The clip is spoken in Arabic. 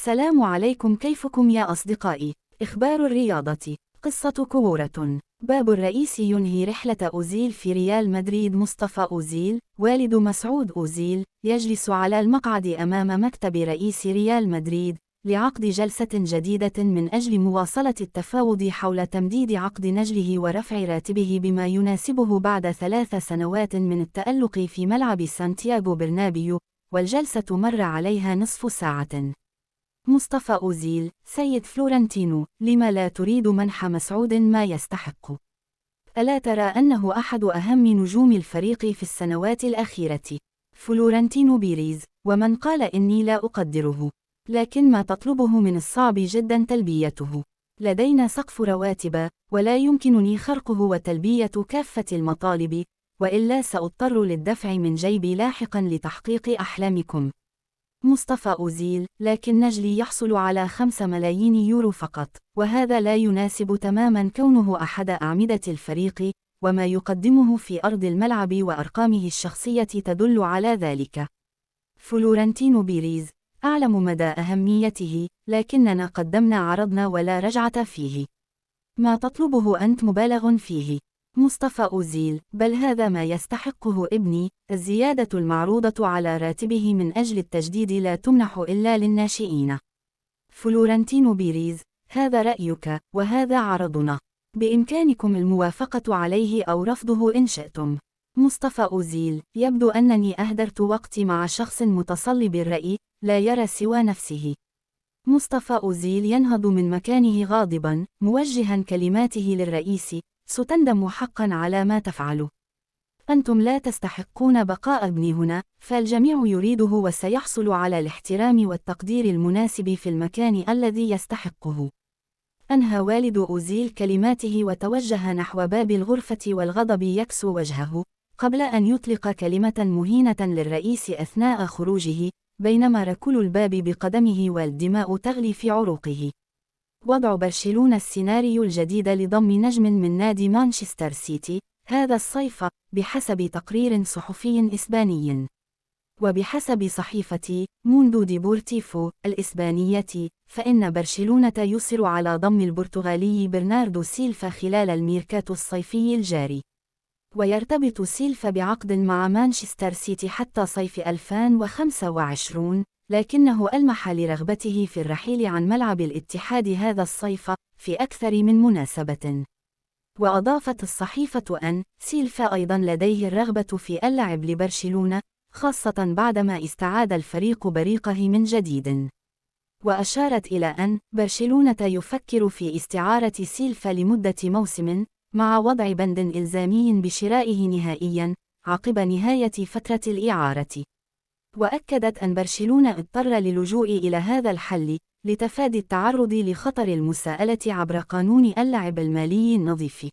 السلام عليكم، كيفكم يا أصدقائي؟ إخبار الرياضة. قصة كورة. باب الرئيس ينهي رحلة أوزيل في ريال مدريد. مصطفى أوزيل والد مسعود أوزيل يجلس على المقعد أمام مكتب رئيس ريال مدريد لعقد جلسة جديدة من أجل مواصلة التفاوض حول تمديد عقد نجله ورفع راتبه بما يناسبه بعد 3 سنوات من التألق في ملعب سانتياغو برنابيو، والجلسة مر عليها نصف ساعة. مصطفى أوزيل: سيد فلورنتينو، لما لا تريد منح مسعود ما يستحق؟ ألا ترى أنه أحد أهم نجوم الفريق في السنوات الأخيرة؟ فلورنتينو بيريز: ومن قال إني لا أقدره؟ لكن ما تطلبه من الصعب جدا تلبيته. لدينا سقف رواتب، ولا يمكنني خرقه وتلبية كافة المطالب، وإلا سأضطر للدفع من جيبي لاحقا لتحقيق أحلامكم. مصطفى أوزيل: لكن نجلي يحصل على 5 ملايين يورو فقط، وهذا لا يناسب تماما كونه أحد أعمدة الفريق، وما يقدمه في أرض الملعب وأرقامه الشخصية تدل على ذلك. فلورنتينو بيريز: أعلم مدى أهميته، لكننا قدمنا عرضنا ولا رجعة فيه. ما تطلبه أنت مبالغ فيه. مصطفى أوزيل: بل هذا ما يستحقه ابني. الزيادة المعروضة على راتبه من أجل التجديد لا تمنح إلا للناشئين. فلورنتينو بيريز: هذا رأيك، وهذا عرضنا. بإمكانكم الموافقة عليه أو رفضه إن شئتم. مصطفى أوزيل: يبدو أنني أهدرت وقتي مع شخص متصلب الرأي، لا يرى سوى نفسه. مصطفى أوزيل ينهض من مكانه غاضبا، موجها كلماته للرئيس: ستندم حقا على ما تفعله. أنتم لا تستحقون بقاء ابني هنا، فالجميع يريده وسيحصل على الاحترام والتقدير المناسب في المكان الذي يستحقه. أنهى والد أوزيل كلماته وتوجه نحو باب الغرفة والغضب يكسو وجهه، قبل أن يطلق كلمة مهينة للرئيس أثناء خروجه، بينما ركول الباب بقدمه والدماء تغلي في عروقه. وضع برشلونة السيناريو الجديد لضم نجم من نادي مانشستر سيتي هذا الصيف، بحسب تقرير صحفي إسباني. وبحسب صحيفة موندو ديبورتيفو الإسبانية، فإن برشلونة يصر على ضم البرتغالي برناردو سيلفا خلال الميركاتو الصيفي الجاري. ويرتبط سيلفا بعقد مع مانشستر سيتي حتى صيف 2025، لكنه ألمح لرغبته في الرحيل عن ملعب الاتحاد هذا الصيف في أكثر من مناسبة. وأضافت الصحيفة أن سيلفا أيضا لديه الرغبة في اللعب لبرشلونة، خاصة بعدما استعاد الفريق بريقه من جديد. وأشارت إلى أن برشلونة يفكر في استعارة سيلفا لمدة موسم، مع وضع بند إلزامي بشرائه نهائيا عقب نهاية فترة الإعارة. وأكدت أن برشلونة اضطر للجوء إلى هذا الحل لتفادي التعرض لخطر المساءلة عبر قانون اللعب المالي النظيف.